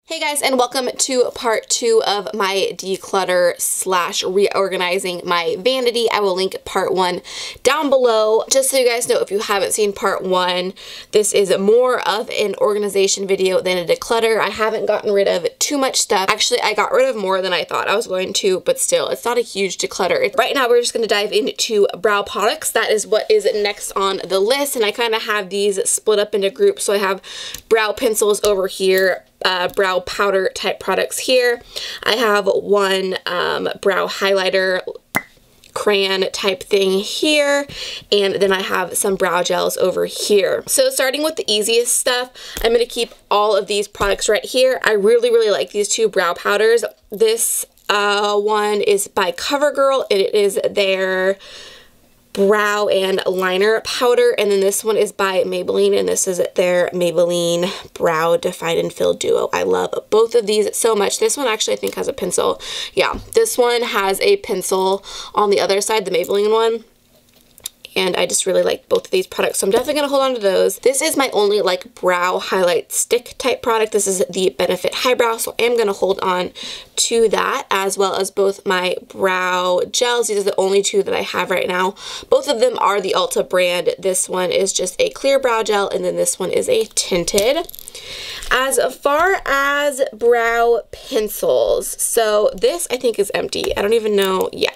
Hey guys, and welcome to part 2 of my declutter / reorganizing my vanity. I will link part 1 down below. Just so you guys know, if you haven't seen part 1, this is more of an organization video than a declutter. I haven't gotten rid of too much stuff. Actually, I got rid of more than I thought I was going to, but still, it's not a huge declutter. Right now, we're just going to dive into brow products. That is what is next on the list, and I kind of have these split up into groups. So I have brow pencils over here, brow powder type products here. I have one brow highlighter crayon type thing here, and then I have some brow gels over here. So starting with the easiest stuff, I'm going to keep all of these products right here. I really like these two brow powders. This one is by CoverGirl, and it is their brow and liner powder, and then this one is by Maybelline, and this is their Maybelline Brow Define and Fill Duo. I love both of these so much. This one actually I think has a pencil. Yeah, this one has a pencil on the other side, the Maybelline one. And I just really like both of these products, so I'm definitely going to hold on to those. This is my only like brow highlight stick type product. This is the Benefit Highbrow, so I am going to hold on to that, as well as both my brow gels. These are the only two that I have right now. Both of them are the Ulta brand. This one is just a clear brow gel, and then this one is a tinted. As far as brow pencils, so this I think is empty. I don't even know. Yeah,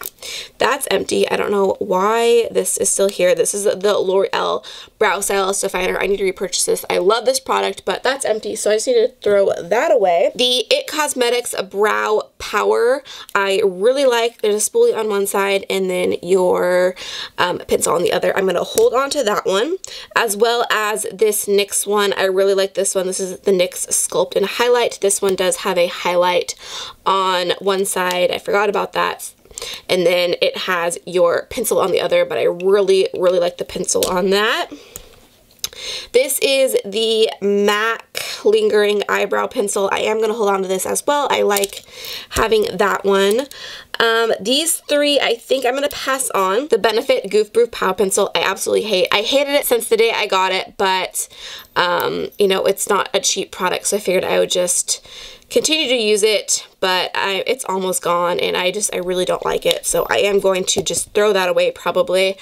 that's empty. I don't know why this is still here. This is the L'Oreal Brow Stylist Definer. I need to repurchase this. I love this product, but that's empty, so I just need to throw that away. The It Cosmetics Brow Power, I really like. There's a spoolie on one side and then your pencil on the other. I'm going to hold on to that one, as well as this NYX one. I really like this one. This is the NYX Sculpt and Highlight. This one does have a highlight on one side. I forgot about that. And then it has your pencil on the other, but I really like the pencil on that. This is the MAC Lingering Eyebrow Pencil. I am going to hold on to this as well. I like having that one. These three, I think I'm going to pass on. The Benefit Goof Proof Pow Pencil, I absolutely hate. I hated it since the day I got it, but, you know, it's not a cheap product, so I figured I would just continue to use it, but it's almost gone, and I really don't like it, so I am going to just throw that away probably.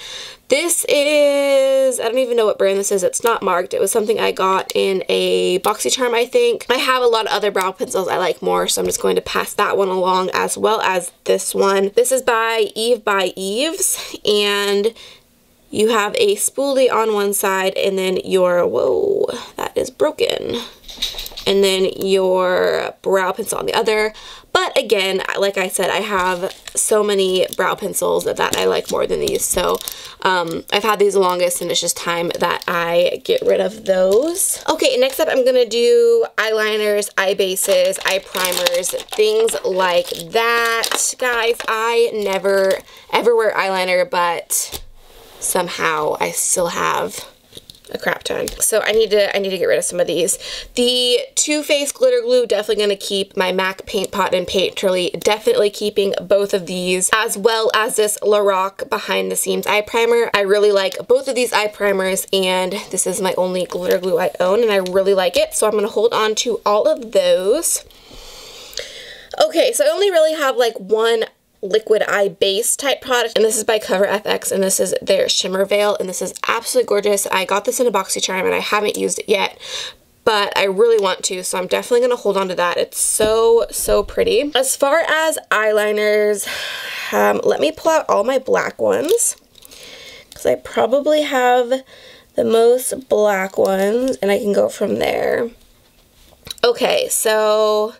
This is, I don't even know what brand this is. It's not marked. It was something I got in a BoxyCharm, I think. I have a lot of other brow pencils I like more, so I'm just going to pass that one along, as well as this one. This is by Eve by Eves, and you have a spoolie on one side, and then your, whoa, that is broken, and then your brow pencil on the other. But again, like I said, I have so many brow pencils that I like more than these, so I've had these the longest, and it's just time that I get rid of those. Okay, next up I'm gonna do eyeliners, eye bases, eye primers, things like that. Guys, I never ever wear eyeliner, but somehow I still have a crap ton. So I need to get rid of some of these. The Too Faced glitter glue, definitely going to keep. My MAC Paint Pot and Painterly, definitely keeping both of these, as well as this Lorac Behind the Seams eye primer. I really like both of these eye primers, and this is my only glitter glue I own, and I really like it, so I'm going to hold on to all of those. Okay, so I only really have like one liquid eye base type product, and this is by Cover FX, and this is their Shimmer Veil, and this is absolutely gorgeous. I got this in a BoxyCharm, and I haven't used it yet, but I really want to, so I'm definitely going to hold on to that. It's so pretty. As far as eyeliners, let me pull out all my black ones, because I probably have the most black ones, and I can go from there. Okay, so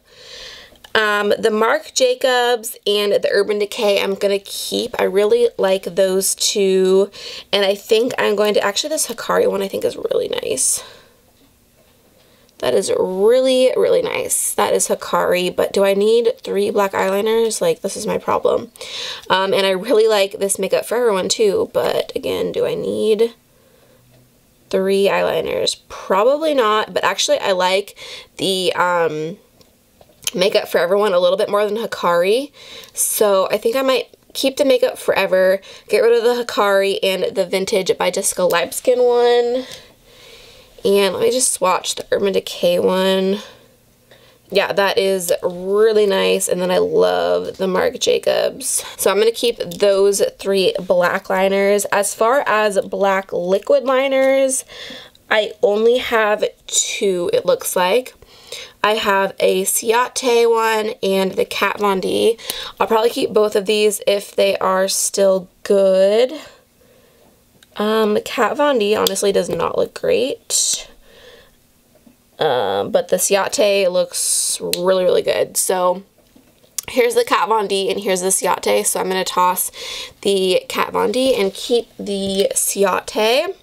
the Marc Jacobs and the Urban Decay I'm going to keep. I really like those two, and I think I'm going to, actually this Hikari one I think is really nice. That is really nice. That is Hikari, but do I need 3 black eyeliners? Like, this is my problem. And I really like this Makeup Forever one too, but again, do I need 3 eyeliners? Probably not, but actually I like the Makeup Forever one a little bit more than Hikari, so I think I might keep the Makeup Forever, get rid of the Hikari and the Vintage by Jessica Leibskin one, and let me just swatch the Urban Decay one. yeah, that is really nice. And then I love the Marc Jacobs. So I'm going to keep those 3 black liners. As far as black liquid liners, I only have 2, it looks like. I have a Ciate one and the Kat Von D. I'll probably keep both of these if they are still good. The Kat Von D honestly does not look great. But the Ciate looks really, really good. So here's the Kat Von D and here's the Ciate. So I'm going to toss the Kat Von D and keep the Ciate.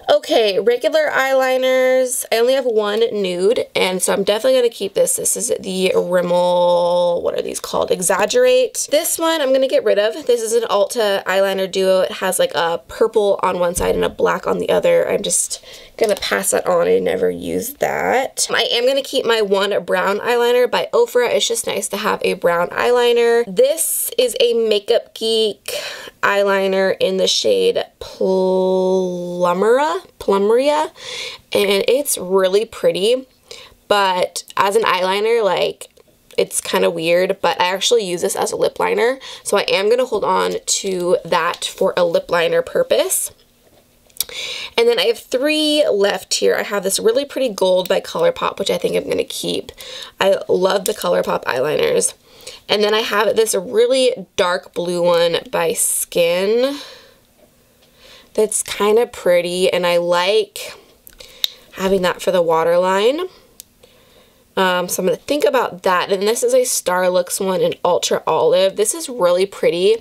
Okay, regular eyeliners. I only have 1 nude, and so I'm definitely going to keep this. This is the Rimmel, what are these called? Exaggerate. This one I'm going to get rid of. This is an Ulta eyeliner duo. It has like a purple on one side and a black on the other. I'm just going to pass that on. I never used that. I am going to keep my 1 brown eyeliner by Ofra. It's just nice to have a brown eyeliner. This is a Makeup Geek eyeliner in the shade Plumeria, and it's really pretty, but as an eyeliner, like, it's kind of weird, but I actually use this as a lip liner, so I am going to hold on to that for a lip liner purpose. And then I have 3 left here. I have this really pretty gold by ColourPop, which I think I'm going to keep. I love the ColourPop eyeliners. And then I have this really dark blue one by Skin that's kind of pretty, and I like having that for the waterline. So I'm going to think about that. And this is a Starlux one in Ultra Olive. This is really pretty,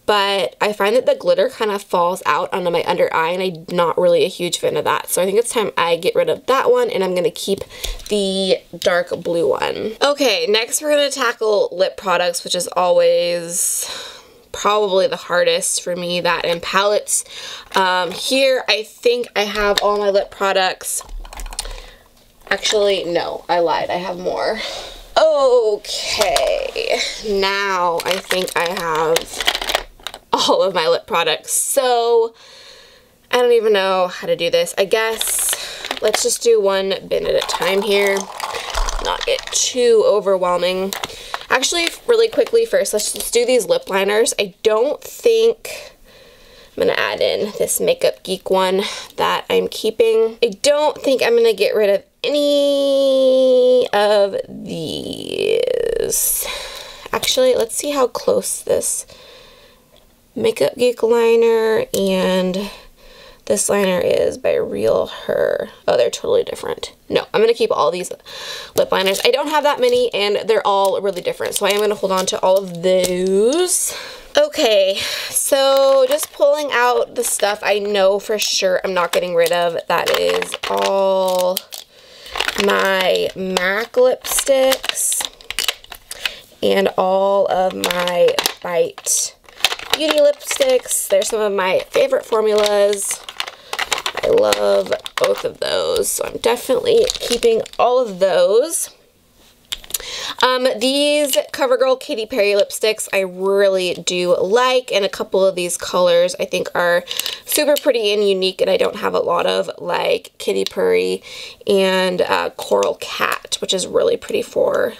but I find that the glitter kind of falls out onto my under eye, and I'm not really a huge fan of that. So I think it's time I get rid of that one, and I'm going to keep the dark blue one. Okay, next we're going to tackle lip products, which is always probably the hardest for me, that and palettes. Here I think I have all my lip products. Actually, no, I lied. I have more. Okay, now I think I have all of my lip products. So I don't even know how to do this. I guess let's just do one bit at a time here, not get too overwhelming. Actually, really quickly first, let's just do these lip liners. I don't think I'm going to add in this Makeup Geek one that I'm keeping. I don't think I'm going to get rid of any of these. Actually, let's see how close this Makeup Geek liner and this liner is by Real Her. Oh, they're totally different. No, I'm going to keep all these lip liners. I don't have that many, and they're all really different, so I am going to hold on to all of those. Okay, so just pulling out the stuff I know for sure I'm not getting rid of. That is all my MAC lipsticks and all of my Bite Beauty lipsticks. They're some of my favorite formulas. I love both of those, so I'm definitely keeping all of those. These CoverGirl Katy Perry lipsticks I really do like, and a couple of these colors I think are super pretty and unique, and I don't have a lot of, like Katy Perry and Coral Cat, which is really pretty for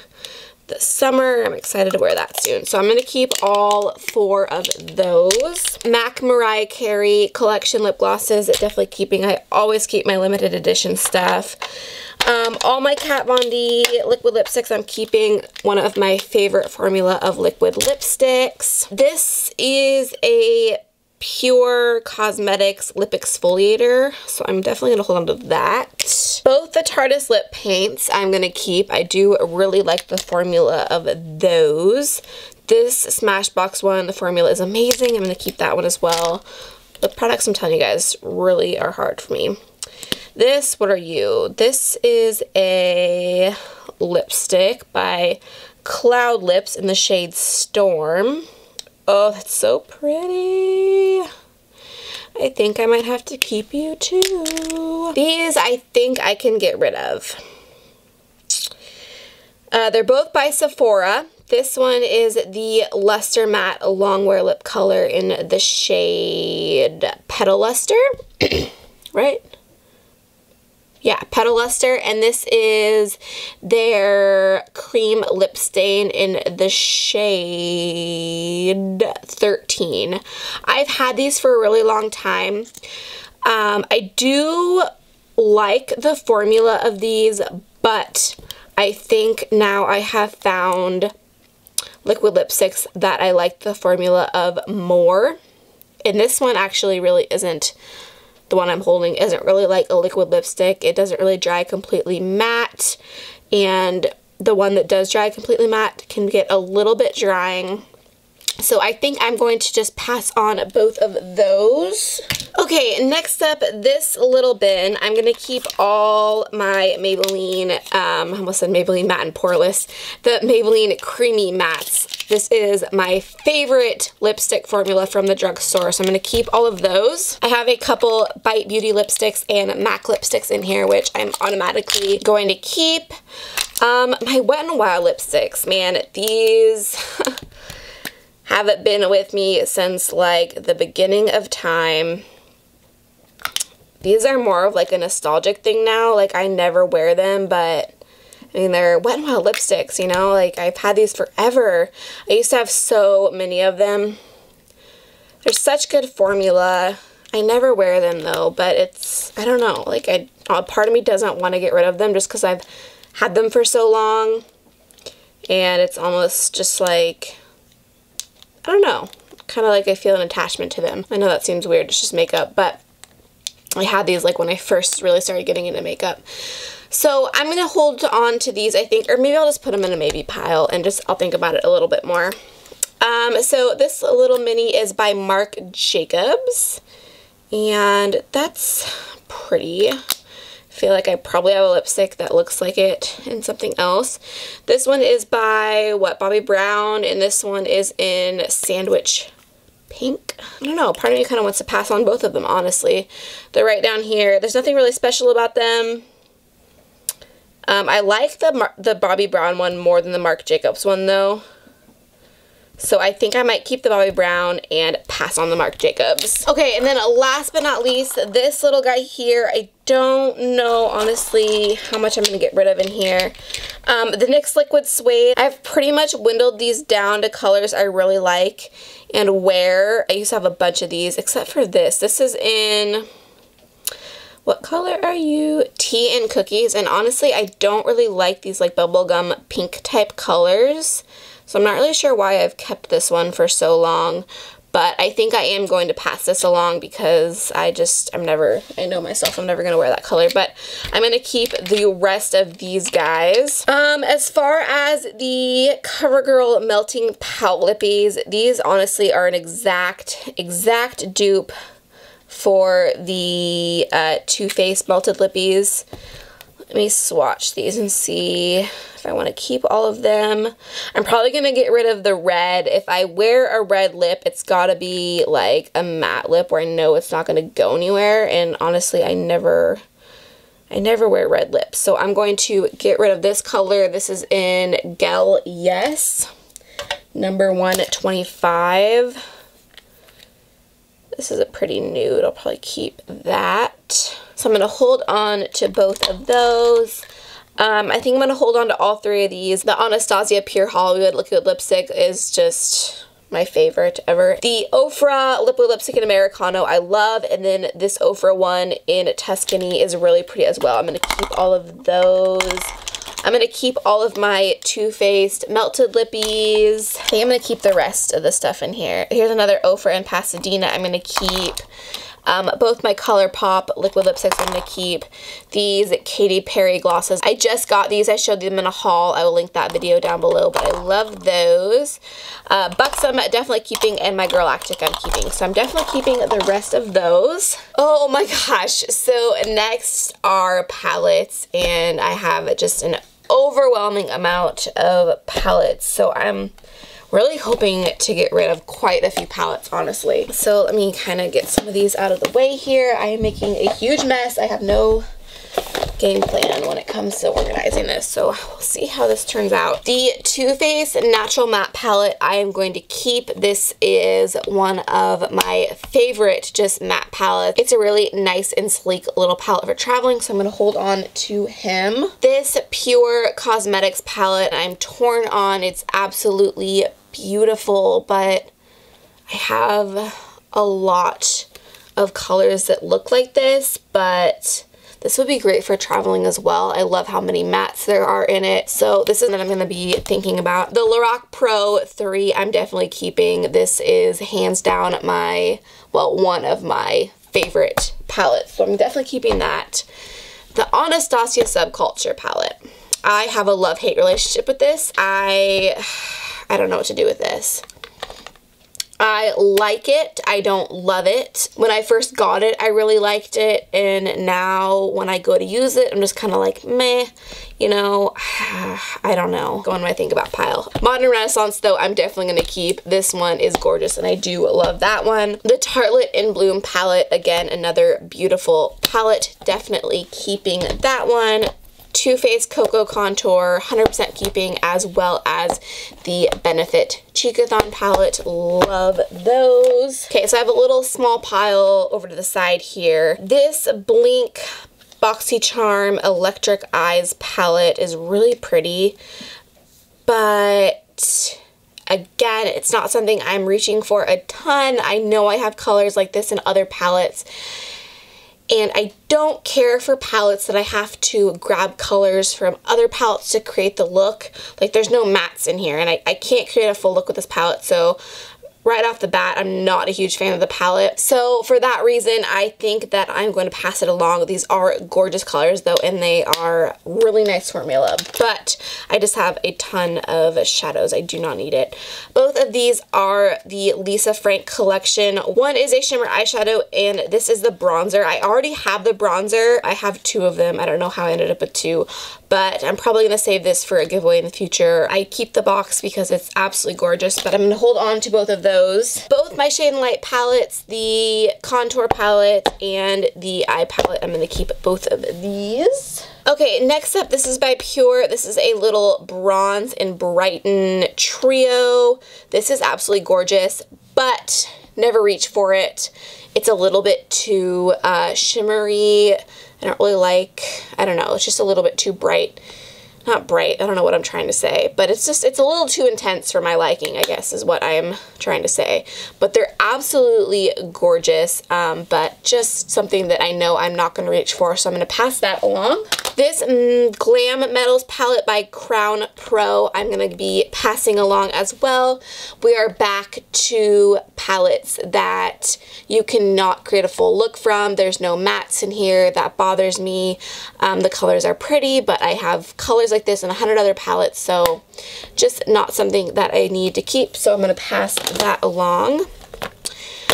the summer. I'm excited to wear that soon. So I'm going to keep all 4 of those. MAC Mariah Carey collection lip glosses, definitely keeping. I always keep my limited edition stuff. All my Kat Von D liquid lipsticks I'm keeping. One of my favorite formula of liquid lipsticks. This is a Pure Cosmetics lip exfoliator, so I'm definitely going to hold on to that. Both the Tarteist lip paints I'm going to keep. I do really like the formula of those. This Smashbox one, the formula is amazing. I'm going to keep that one as well. The products, I'm telling you guys, really are hard for me. This, what are you? This is a lipstick by Cloud Lips in the shade Storm. Oh, that's so pretty. I think I might have to keep you too. These I think I can get rid of. They're both by Sephora. This one is the Luster Matte Longwear Lip Color in the shade Petal Luster, right? Yeah, Petal Luster, and this is their cream lip stain in the shade 13. I've had these for a really long time. I do like the formula of these, but I think now I have found liquid lipsticks that I like the formula of more. And this one actually really isn't. The one I'm holding isn't really like a liquid lipstick. It doesn't really dry completely matte, and the one that does dry completely matte can get a little bit drying. So I think I'm going to just pass on both of those. Okay, next up, this little bin. I'm going to keep all my Maybelline, I almost said Maybelline Matte and Poreless, the Maybelline Creamy Mattes. This is my favorite lipstick formula from the drugstore, so I'm going to keep all of those. I have a couple Bite Beauty lipsticks and MAC lipsticks in here, which I'm automatically going to keep. My Wet n Wild lipsticks, man, these haven't been with me since like the beginning of time. These are more of like a nostalgic thing now. Like, I never wear them, but I mean, they're Wet n Wild lipsticks, you know? Like, I've had these forever. I used to have so many of them. They're such good formula. I never wear them though, but it's, I don't know, like, a part of me doesn't want to get rid of them just because I've had them for so long. And it's almost just like, I don't know, kind of like I feel an attachment to them. I know that seems weird, it's just makeup, but I had these like when I first really started getting into makeup. So I'm going to hold on to these, I think, or maybe I'll just put them in a maybe pile and just, I'll think about it a little bit more. So this little mini is by Marc Jacobs, and that's pretty. I feel like I probably have a lipstick that looks like it in something else. This one is by, what, Bobbi Brown, and this one is in Sandwich Pink. I don't know, part of me kind of wants to pass on both of them, honestly. They're right down here. There's nothing really special about them. I like the Bobbi Brown one more than the Marc Jacobs one, though. So I think I might keep the Bobbi Brown and pass on the Marc Jacobs. Okay, and then last but not least, this little guy here. I don't know, honestly, how much I'm going to get rid of in here. The NYX Liquid Suede. I've pretty much dwindled these down to colors I really like and wear. I used to have a bunch of these, except for this. This is in, what color are you? Tea and Cookies. And honestly, I don't really like these like bubblegum pink type colors. So I'm not really sure why I've kept this one for so long, but I think I am going to pass this along because I know myself, I'm never going to wear that color, but I'm going to keep the rest of these guys. As far as the CoverGirl Melting Pout Lippies, these honestly are an exact dupe for the Too Faced Melted Lippies. Let me swatch these and see if I want to keep all of them. I'm probably going to get rid of the red. If I wear a red lip, it's got to be like a matte lip where I know it's not going to go anywhere. And honestly, I never wear red lips. So I'm going to get rid of this color. This is in Gel Yes, number 125. This is a pretty nude. I'll probably keep that. So I'm going to hold on to both of those. I think I'm going to hold on to all three of these. The Anastasia Pure Hollywood liquid lipstick is just my favorite ever. The Ofra liquid lipstick in Americano I love, and then this Ofra one in Tuscany is really pretty as well. I'm going to keep all of those. I'm going to keep all of my Too Faced Melted Lippies. I think I'm going to keep the rest of the stuff in here. Here's another Ofra in Pasadena. I'm going to keep both my ColourPop liquid lipsticks. I'm going to keep these Katy Perry glosses. I just got these. I showed them in a haul. I will link that video down below, but I love those. Buxom, definitely keeping, and my Girlactic I'm keeping. So I'm definitely keeping the rest of those. Oh my gosh. So next are palettes, and I have just an overwhelming amount of palettes. So I'm really hoping to get rid of quite a few palettes, honestly. So let me kind of get some of these out of the way here. I am making a huge mess. I have no game plan when it comes to organizing this, so we'll see how this turns out. The Too Faced Natural Matte Palette I am going to keep. This is one of my favorite just matte palettes. It's a really nice and sleek little palette for traveling, so I'm going to hold on to him. This Pure Cosmetics palette I'm torn on. It's absolutely beautiful, but I have a lot of colors that look like this, but this would be great for traveling as well. I love how many mattes there are in it. So this is what I'm going to be thinking about. The Lorac Pro 3 I'm definitely keeping. This is hands down my, well, one of my favorite palettes. So I'm definitely keeping that. The Anastasia Subculture palette. I have a love-hate relationship with this. I don't know what to do with this. I like it. I don't love it. When I first got it, I really liked it, and now when I go to use it, I'm just kind of like, meh, you know, I don't know. Go on my think about pile. Modern Renaissance, though, I'm definitely going to keep. This one is gorgeous, and I do love that one. The Tartelette in Bloom palette, again, another beautiful palette. Definitely keeping that one. Too Faced Cocoa Contour, 100% keeping, as well as the Benefit Cheekathon palette. Love those. Okay, so I have a little small pile over to the side here. This Blink BoxyCharm Electric Eyes palette is really pretty, but again, it's not something I'm reaching for a ton. I know I have colors like this in other palettes, and I don't care for palettes that I have to grab colors from other palettes to create the look. Like, there's no mattes in here, and I can't create a full look with this palette, so right off the bat, I'm not a huge fan of the palette. So for that reason, I think that I'm going to pass it along. These are gorgeous colors, though, and they are really nice formula, but I just have a ton of shadows. I do not need it. Both of these are the Lisa Frank collection. One is a shimmer eyeshadow, and this is the bronzer. I already have the bronzer. I have two of them. I don't know how I ended up with two, but I'm probably going to save this for a giveaway in the future. I keep the box because it's absolutely gorgeous, but I'm going to hold on to both of those. Both my Shade and Light palettes, the contour palette and the eye palette, I'm going to keep both of these. Okay, next up, this is by Pure. This is a little Bronze and Brighten trio. This is absolutely gorgeous, but never reach for it. It's a little bit too shimmery. I don't really like, I don't know, it's just a little bit too bright. Not bright, I don't know what I'm trying to say, but it's a little too intense for my liking, I guess, is what I'm trying to say. But they're absolutely gorgeous, but just something that I know I'm not going to reach for, so I'm going to pass that along. This Glam Metals palette by Crown Pro, I'm going to be passing along as well. We are back to palettes that you cannot create a full look from. There's no mattes in here. That bothers me. The colors are pretty, but I have colors like this and 100 other palettes, so just not something that I need to keep, so I'm going to pass that along.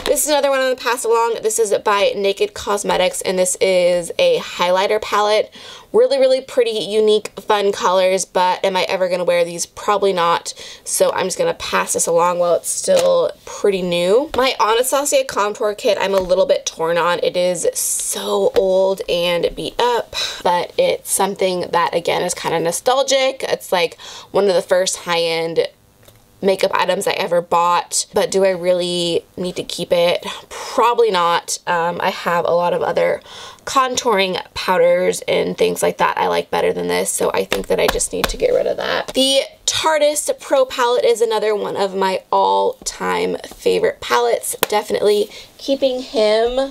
This is another one I'm going to pass along. This is by Naked Cosmetics, and this is a highlighter palette. Really, really pretty, unique, fun colors, but am I ever going to wear these? Probably not, so I'm just going to pass this along while it's still pretty new. My Anastasia Contour Kit, I'm a little bit torn on. It is so old and beat up, but it's something that, again, is kind of nostalgic. It's like one of the first high-end makeup items I ever bought, but do I really need to keep it? Probably not. I have a lot of other contouring powders and things like that I like better than this, so I think that I just need to get rid of that. The Tartist Pro palette is another one of my all-time favorite palettes. Definitely keeping him,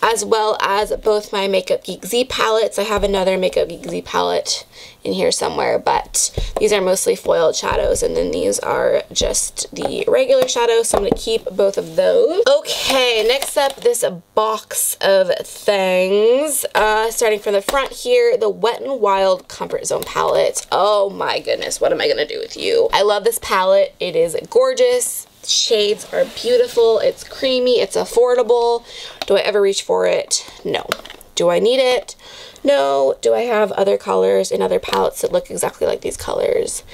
as well as both my Makeup Geek Z palettes. I have another Makeup Geek Z palette in here somewhere, but these are mostly foiled shadows, and then these are just the regular shadows, so I'm going to keep both of those. Okay, next up, this box of things. Starting from the front here, the Wet n Wild Comfort Zone palette. Oh my goodness, what am I going to do with you? I love this palette. It is gorgeous. Shades are beautiful. It's creamy. It's affordable. Do I ever reach for it? No. Do I need it? No. Do I have other colors in other palettes that look exactly like these colors?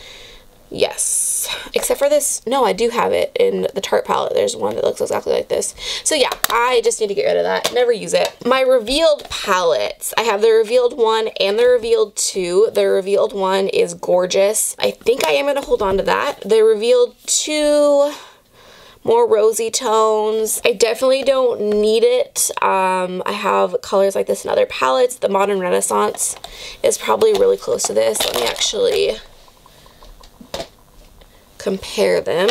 Yes, except for this. No, I do have it in the Tarte palette. There's one that looks exactly like this. So yeah, I just need to get rid of that. Never use it. My revealed palettes. I have the revealed 1 and the revealed 2. The revealed 1 is gorgeous. I think I am going to hold on to that. The revealed 2, more rosy tones. I definitely don't need it. I have colors like this in other palettes. The Modern Renaissance is probably really close to this. Let me actually compare them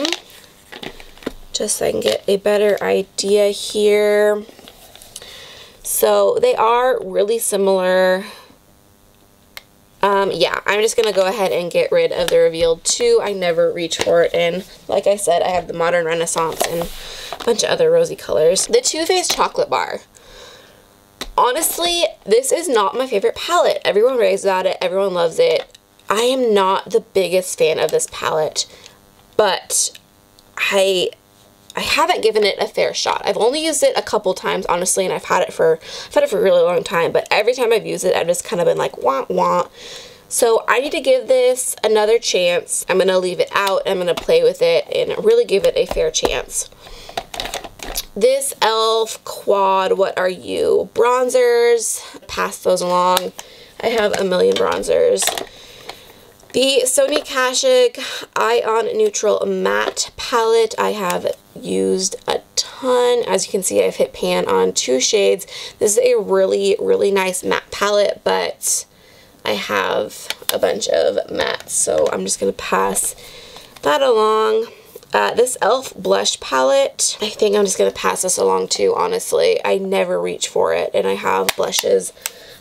just so I can get a better idea here. So they are really similar. Yeah, I'm just gonna go ahead and get rid of the revealed 2. I never reach for it, and like I said, I have the Modern Renaissance and a bunch of other rosy colors. The Too Faced Chocolate Bar. Honestly, this is not my favorite palette. Everyone raves about it, everyone loves it. I am not the biggest fan of this palette, but I haven't given it a fair shot. I've only used it a couple times, honestly, and I've had it for a really long time, but every time I've used it, I've just kind of been like, wah, wah. So I need to give this another chance. I'm going to leave it out. I'm going to play with it and really give it a fair chance. This e.l.f. Quad What Are You bronzers. Pass those along. I have a million bronzers. The Sonia Kashuk Ion Neutral Matte Palette. I have used a ton. As you can see, I've hit pan on 2 shades. This is a really, really nice matte palette, but I have a bunch of mattes, so I'm just going to pass that along. This e.l.f. blush palette, I think I'm just going to pass this along too, honestly. I never reach for it, and I have blushes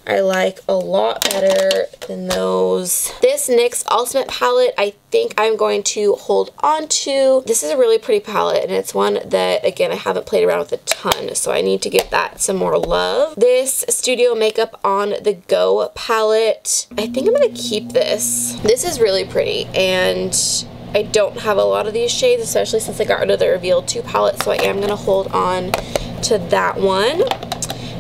I like a lot better than those. This NYX Ultimate palette, I think I'm going to hold on to. This is a really pretty palette, and it's one that, again, I haven't played around with a ton, so I need to give that some more love. This Studio Makeup On The Go palette, I think I'm going to keep this. This is really pretty, and I don't have a lot of these shades, especially since I got rid of the Revealed 2 palette, so I am going to hold on to that one.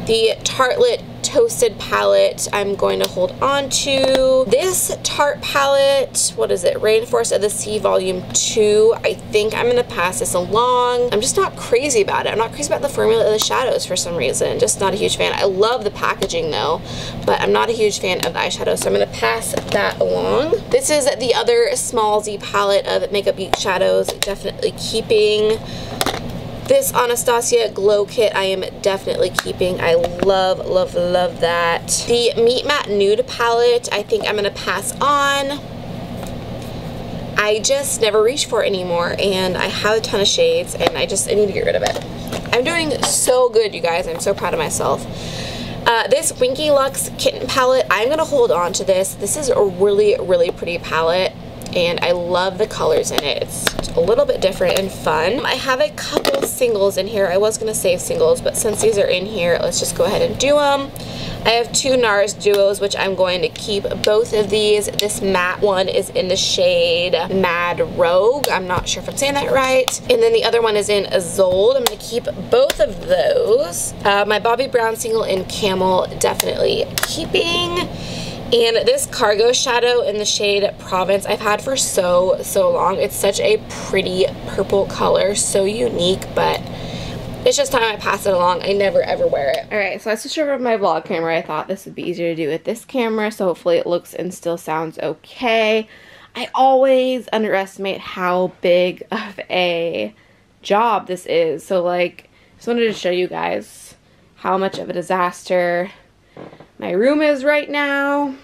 The Tartelette Toasted palette, I'm going to hold on to. This Tarte palette, what is it? Rainforest of the Sea Volume 2. I think I'm going to pass this along. I'm just not crazy about it. I'm not crazy about the formula of the shadows for some reason. Just not a huge fan. I love the packaging though, but I'm not a huge fan of the eyeshadow, so I'm going to pass that along. This is the other Small Z palette of Makeup Geek shadows. Definitely keeping. This Anastasia Glow Kit I am definitely keeping. I love, love, love that. The Meet Matte Nude palette, I think I'm going to pass on. I just never reach for it anymore, and I have a ton of shades, and I need to get rid of it. I'm doing so good, you guys. I'm so proud of myself. This Winky Lux Kitten palette, I'm going to hold on to this. This is a really, really pretty palette, and I love the colors in it. It's a little bit different and fun. I have a couple singles in here. I was going to save singles, but since these are in here, let's just go ahead and do them. I have 2 NARS duos, which I'm going to keep both of these. This matte one is in the shade Mad Rogue. I'm not sure if I'm saying that right. And then the other one is in Isolde. I'm going to keep both of those. My Bobbi Brown single in Camel, definitely keeping. And this Cargo Shadow in the shade Province I've had for so long. It's such a pretty purple color, so unique, but it's just time I pass it along. I never ever wear it. Alright, so I switched over to my vlog camera. I thought this would be easier to do with this camera, so hopefully it looks and still sounds okay. I always underestimate how big of a job this is. So like, just wanted to show you guys how much of a disaster my room is right now.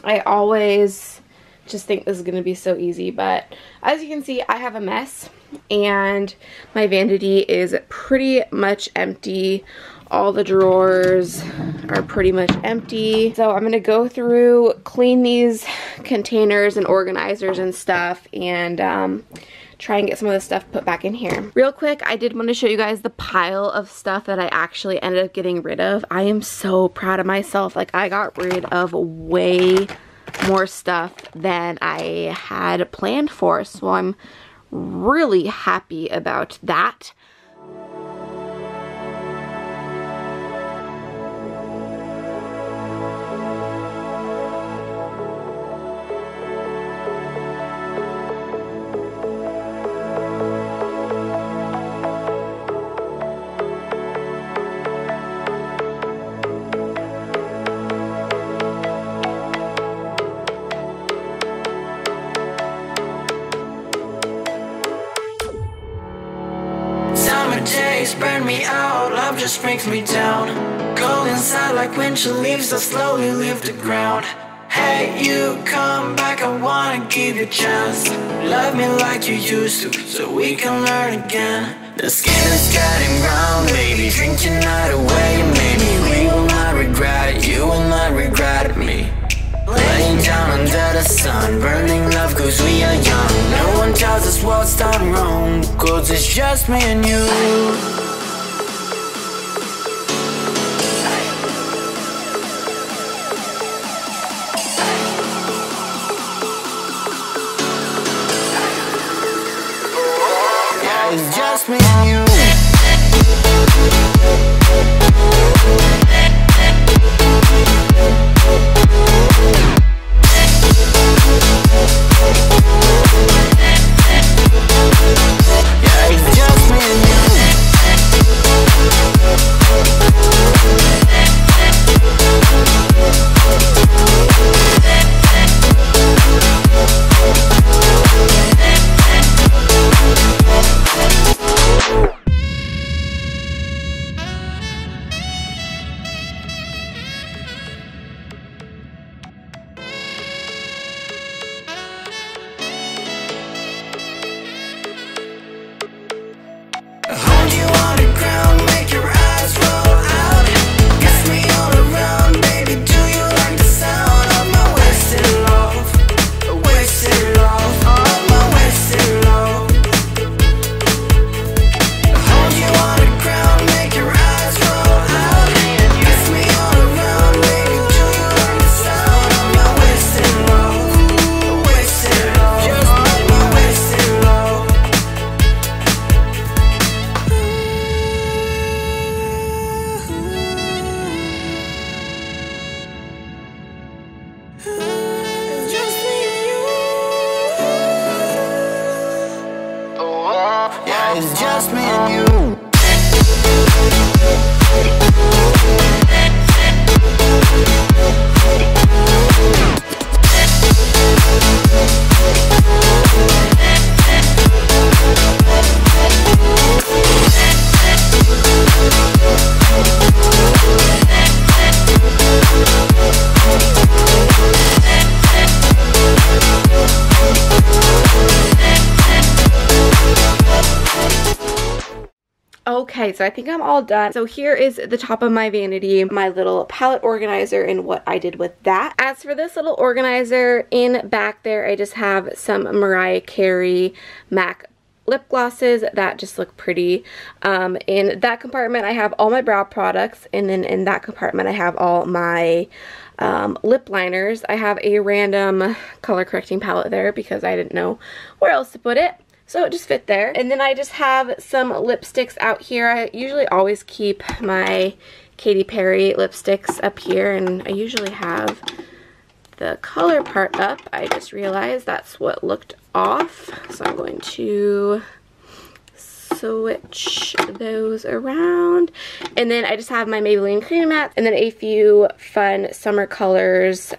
I always just think this is going to be so easy, but as you can see, I have a mess, and my vanity is pretty much empty. All the drawers are pretty much empty. So I'm going to go through, clean these containers and organizers and stuff, and try and get some of this stuff put back in here. Real quick, I did want to show you guys the pile of stuff that I actually ended up getting rid of. I am so proud of myself. Like, I got rid of way more stuff than I had planned for, so I'm really happy about that. days burn me out, love just brings me down. Go inside like winter leaves that slowly leave the ground. Hey, you come back, I wanna give you a chance. Love me like you used to, so we can learn again. The skin is getting brown, baby, drink your night away. Maybe we will not regret it, you will not regret me. Laying down under the sun, burning love cause we are young. No one tells us what's done wrong, cause it's just me and you. It's just me and you. Yeah, it's just me and you. Hold you on the ground, make your eyes roll out. Kiss me all around, baby, do you like the sound of my wasted love? Wasted love, of my wasted love. Hold you on the ground, make your eyes roll out. Kiss me all around, baby, do you like the sound of my wasted love? Wasted love, just of my wasted love. It's just me and you. Yeah, it's just me and you. Okay, so I think I'm all done. So here is the top of my vanity, my little palette organizer and what I did with that. As for this little organizer, in back there I just have some Mariah Carey MAC lip glosses that just look pretty. In that compartment I have all my brow products, and then in that compartment I have all my lip liners. I have a random color correcting palette there because I didn't know where else to put it. So it just fit there. And then I just have some lipsticks out here. I usually always keep my Katy Perry lipsticks up here, and I usually have the color part up. I just realized that's what looked off. So I'm going to switch those around. And then I just have my Maybelline Cream Matte, and then a few fun summer colors,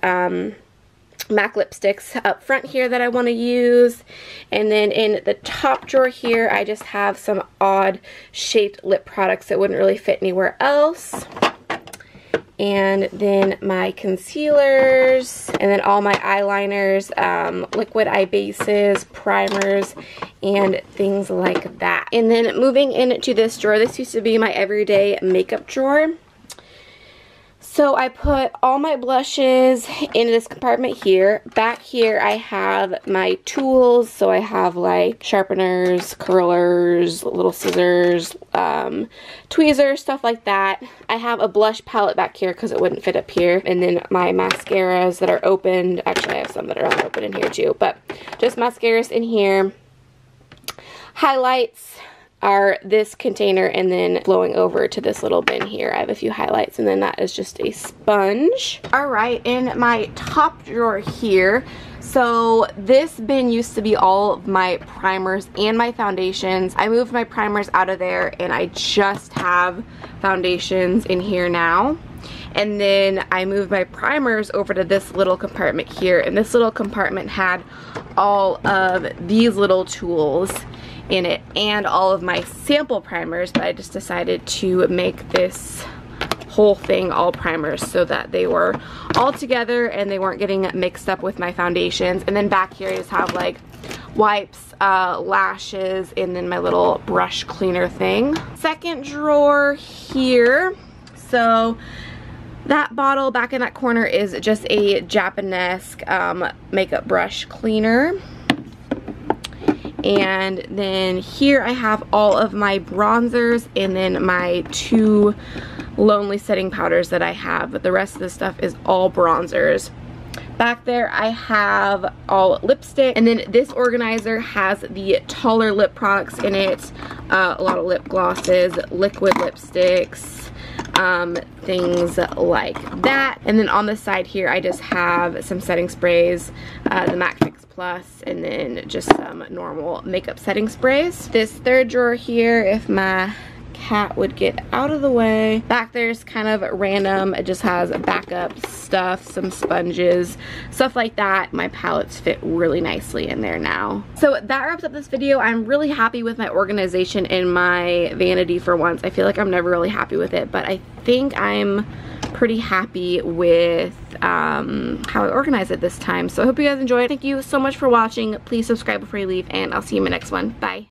MAC lipsticks up front here that I want to use. And then in the top drawer here I just have some odd shaped lip products that wouldn't really fit anywhere else. And then my concealers, and then all my eyeliners, liquid eye bases, primers, and things like that. And then moving into this drawer, this used to be my everyday makeup drawer. So I put all my blushes in this compartment here. Back here I have my tools. So I have like sharpeners, curlers, little scissors, tweezers, stuff like that. I have a blush palette back here because it wouldn't fit up here. And then my mascaras that are opened. Actually I have some that are unopened in here too. But just mascaras in here. Highlights are this container, and then flowing over to this little bin here I have a few highlights, and then that is just a sponge. Alright, in my top drawer here, so this bin used to be all of my primers and my foundations. I moved my primers out of there and I just have foundations in here now. And then I moved my primers over to this little compartment here, and this little compartment had all of these little tools in it and all of my sample primers, but I just decided to make this whole thing all primers so that they were all together and they weren't getting mixed up with my foundations. And then back here I just have like wipes, lashes, and then my little brush cleaner thing. Second drawer here, so that bottle back in that corner is just a Japanese makeup brush cleaner. And then here I have all of my bronzers and then my 2 Lonely setting powders that I have, but the rest of the stuff is all bronzers. Back there I have all lipstick, and then this organizer has the taller lip products in it, a lot of lip glosses, liquid lipsticks, things like that. And then on the side here I just have some setting sprays, the MAC Fix Plus, and then just some normal makeup setting sprays. This third drawer here, if my cat would get out of the way. Back there's kind of random, it just has backup stuff, some sponges, stuff like that. My palettes fit really nicely in there now. So that wraps up this video. I'm really happy with my organization in my vanity for once. I feel like I'm never really happy with it, but I think I'm pretty happy with how I organize it this time. So I hope you guys enjoyed. Thank you so much for watching. Please subscribe before you leave, and I'll see you in my next one. Bye.